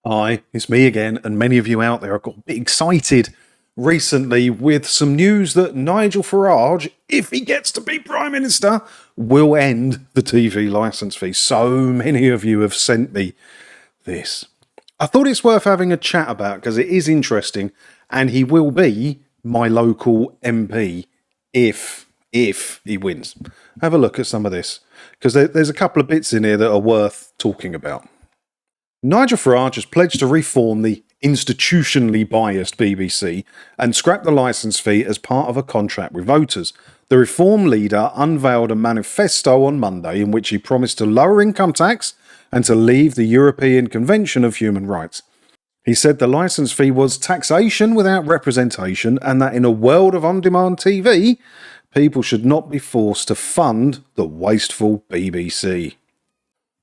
Hi, it's me again, and many of you out there have got a bit excited recently with some news that Nigel Farage, if he gets to be Prime Minister, will end the TV licence fee. So many of you have sent me this. I thought it's worth having a chat about because it is interesting, and he will be my local MP if he wins. Have a look at some of this, because there's a couple of bits in here that are worth talking about. Nigel Farage has pledged to reform the institutionally biased BBC and scrap the licence fee as part of a contract with voters. The Reform leader unveiled a manifesto on Monday in which he promised to lower income tax and to leave the European Convention of Human Rights. He said the licence fee was taxation without representation, and that in a world of on-demand TV, people should not be forced to fund the wasteful BBC.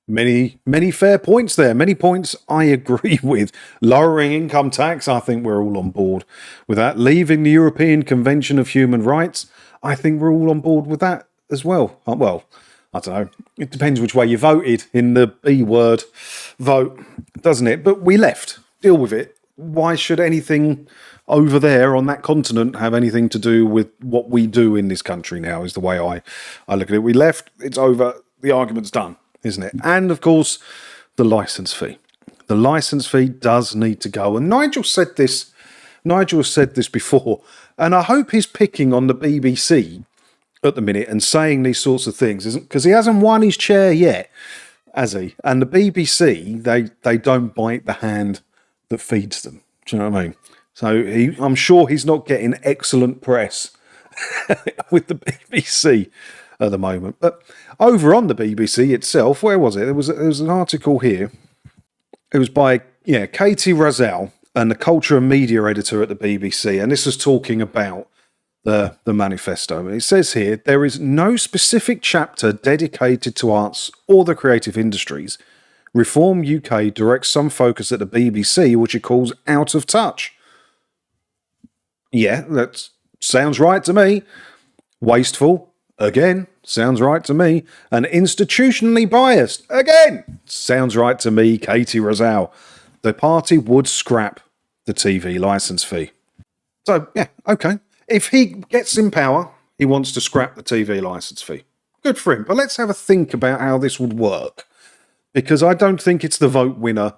Many fair points there. Many points I agree with. Lowering income tax, I think we're all on board with that. Leaving the European Convention of Human Rights, I think we're all on board with that as well. Well, I don't know. It depends which way you voted in the B word vote, doesn't it? But we left. Deal with it. Why should anything over there on that continent have anything to do with what we do in this country now, is the way I look at it. We left. It's over. The argument's done, isn't it? And of course, the licence fee. The licence fee does need to go. And Nigel has said this before, and I hope he's picking on the BBC at the minute and saying these sorts of things, isn't, because he hasn't won his chair yet, has he? And the BBC, they don't bite the hand that feeds them. Do you know what I mean? So I'm sure he's not getting excellent press with the BBC at the moment. But over on the BBC itself, where was it? There was an article here. It was by Katie Razell, and the culture and media editor at the BBC, and this was talking about the manifesto. It says here, there is no specific chapter dedicated to arts or the creative industries. Reform UK directs some focus at the BBC, which it calls out of touch. Yeah, that sounds right to me. Wasteful, again, sounds right to me. And institutionally biased, again, sounds right to me, Katie Razell. The party would scrap the TV licence fee. So, yeah, okay. If he gets in power, he wants to scrap the TV licence fee. Good for him. But let's have a think about how this would work, because I don't think it's the vote winner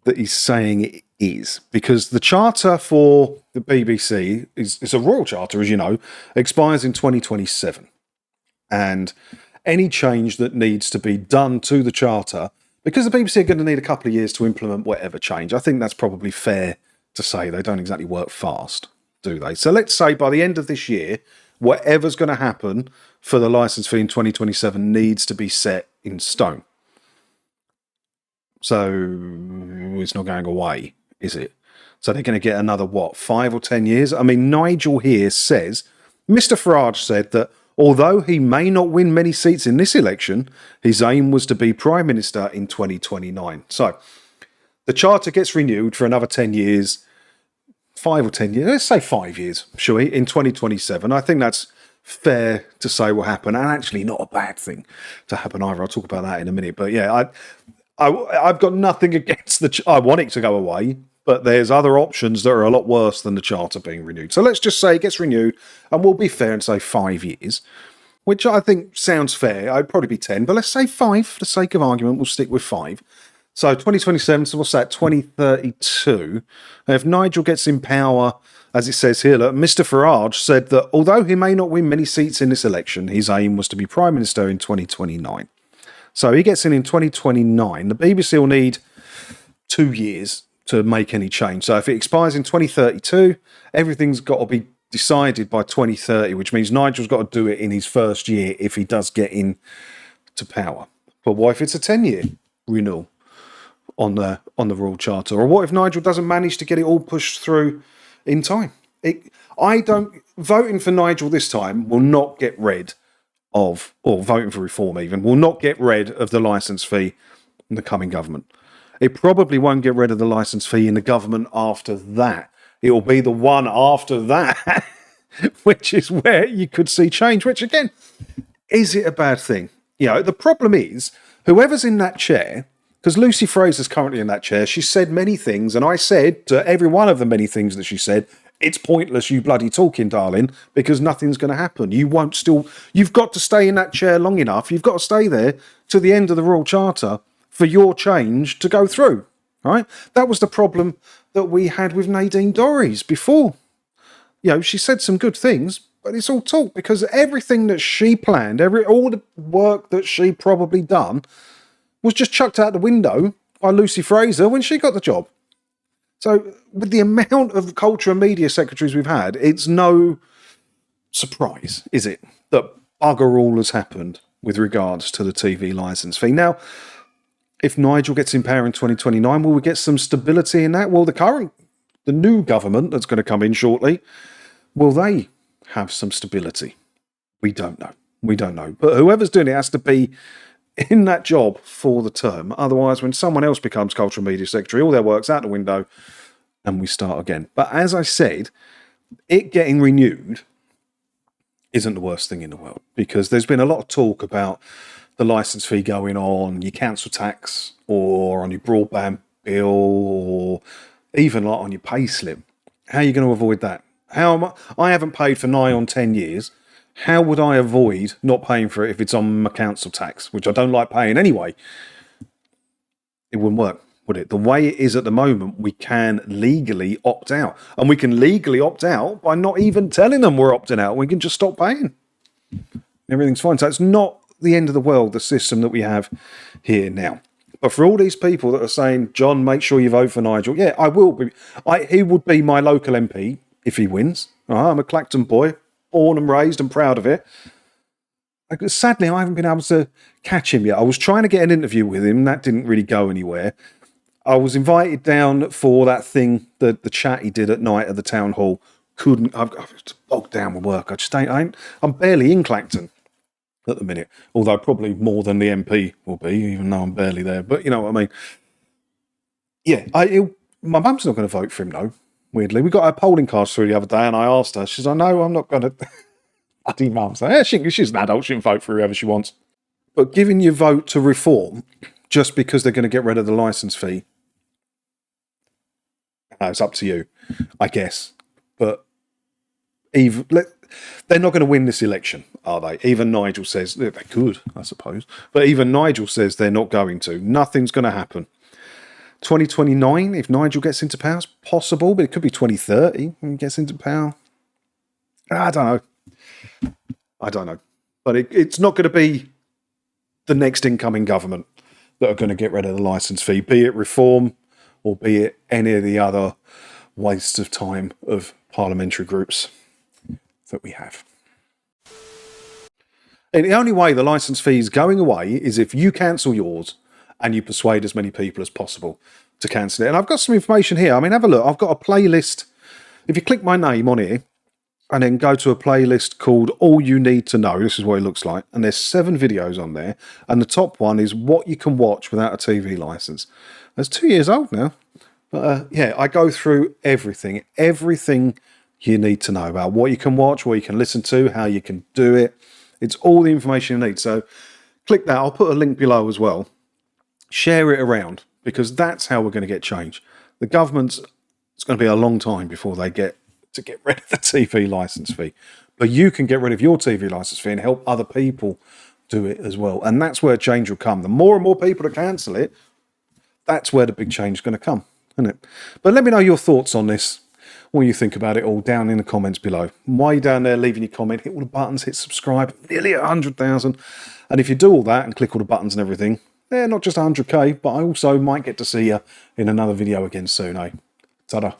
that he's saying it is. Because the charter for the BBC is a royal charter, as you know, expires in 2027. And any change that needs to be done to the charter, because the BBC are going to need a couple of years to implement whatever change, I think that's probably fair to say. They don't exactly work fast, do they? So let's say by the end of this year, whatever's going to happen for the licence fee in 2027 needs to be set in stone. So it's not going away, is it? So they're going to get another, 5 or 10 years? I mean, Nigel here says, Mr. Farage said that although he may not win many seats in this election, his aim was to be Prime Minister in 2029. So the charter gets renewed for another 10 years, 5 or 10 years, let's say 5 years, shall we, in 2027. I think that's fair to say will happen, and actually not a bad thing to happen either. I'll talk about that in a minute. But yeah, I've got nothing against I want it to go away, but there's other options that are a lot worse than the charter being renewed. So let's just say it gets renewed, and we'll be fair and say 5 years, which I think sounds fair. I'd probably be 10, but let's say 5 for the sake of argument. We'll stick with 5. So 2027, so what's that, 2032? If Nigel gets in power, as it says here, look, Mr. Farage said that although he may not win many seats in this election, his aim was to be Prime Minister in 2029. So he gets in 2029. The BBC will need 2 years to make any change. So if it expires in 2032, everything's got to be decided by 2030, which means Nigel's got to do it in his first year if he does get into power. But what if it's a 10-year renewal on the Royal Charter? Or what if Nigel doesn't manage to get it all pushed through in time? Voting for Nigel this time will not get rid of, or voting for reform even, will not get rid of the licence fee in the coming government. It probably won't get rid of the licence fee in the government after that. It will be the one after that, which is where you could see change, which again, is it a bad thing? The problem is, whoever's in that chair, Because Lucy Fraser's currently in that chair. She said many things, and I said to every one of the many things that she said, it's pointless, you bloody talking, darling, because nothing's going to happen. You've got to stay in that chair long enough. You've got to stay there to the end of the Royal Charter for your change to go through, right? That was the problem that we had with Nadine Dorries before. You know, she said some good things, but it's all talk, because everything that she planned, all the work that she probably done, was just chucked out the window by Lucy Fraser when she got the job. So with the amount of culture and media secretaries we've had, it's no surprise, is it, that bugger all has happened with regards to the TV licence fee. Now, if Nigel gets in power in 2029, will we get some stability in that? Well, the new government that's going to come in shortly, will they have some stability? We don't know. We don't know. But whoever's doing it has to be in that job for the term. Otherwise, when someone else becomes cultural media secretary, all their work's out the window and we start again. But as I said, it getting renewed isn't the worst thing in the world, because there's been a lot of talk about the licence fee going on your council tax or on your broadband bill or even like on your pay slip. How are you going to avoid that? I haven't paid for nigh on 10 years. How would I avoid not paying for it if it's on my council tax, which I don't like paying anyway? It wouldn't work, would it? The way it is at the moment, we can legally opt out. And we can legally opt out by not even telling them we're opting out. We can just stop paying. Everything's fine. So it's not the end of the world, the system that we have here now. But for all these people that are saying, John, make sure you vote for Nigel. Yeah, I will be. He would be my local MP if he wins. I'm a Clacton boy, born and raised and proud of it. Sadly, I haven't been able to catch him yet. I was trying to get an interview with him. That didn't really go anywhere. I was invited down for that thing, the chat he did at night at the town hall. I've bogged down with work. I'm barely in Clacton at the minute. Although probably more than the MP will be, even though I'm barely there. But you know what I mean? Yeah, my mum's not going to vote for him, though. Weirdly, we got our polling cards through the other day, and I asked her. She said, "No, I'm not going to." Bloody mum. So yeah, she's an adult. She can vote for whoever she wants. But giving your vote to reform just because they're going to get rid of the licence fee, it's up to you, I guess. But they're not going to win this election, are they? Even Nigel says they could, I suppose. But even Nigel says they're not going to. Nothing's going to happen. 2029, if Nigel gets into power, it's possible, but it could be 2030 when he gets into power. I don't know. But it's not going to be the next incoming government that are going to get rid of the licence fee, be it reform or be it any of the other wastes of time of parliamentary groups that we have. And the only way the licence fee is going away is if you cancel yours and you persuade as many people as possible to cancel it. And I've got some information here. I mean, have a look. I've got a playlist. If you click my name on here and then go to a playlist called All You Need to Know, this is what it looks like. And there's 7 videos on there. And the top one is what you can watch without a TV licence. It's 2 years old now. But yeah, I go through everything you need to know about what you can watch, what you can listen to, how you can do it. It's all the information you need. So click that. I'll put a link below as well. Share it around, because that's how we're going to get change. The government's, it's going to be a long time before they get rid of the TV licence fee. But you can get rid of your TV licence fee and help other people do it as well. And that's where change will come. The more and more people that cancel it, that's where the big change is going to come, isn't it? But let me know your thoughts on this. What you think about it all down in the comments below. While you're down there leaving your comment, hit all the buttons, hit subscribe, nearly 100,000. And if you do all that and click all the buttons and everything, they're not just 100k, but I also might get to see you in another video again soon, eh? Ta-da.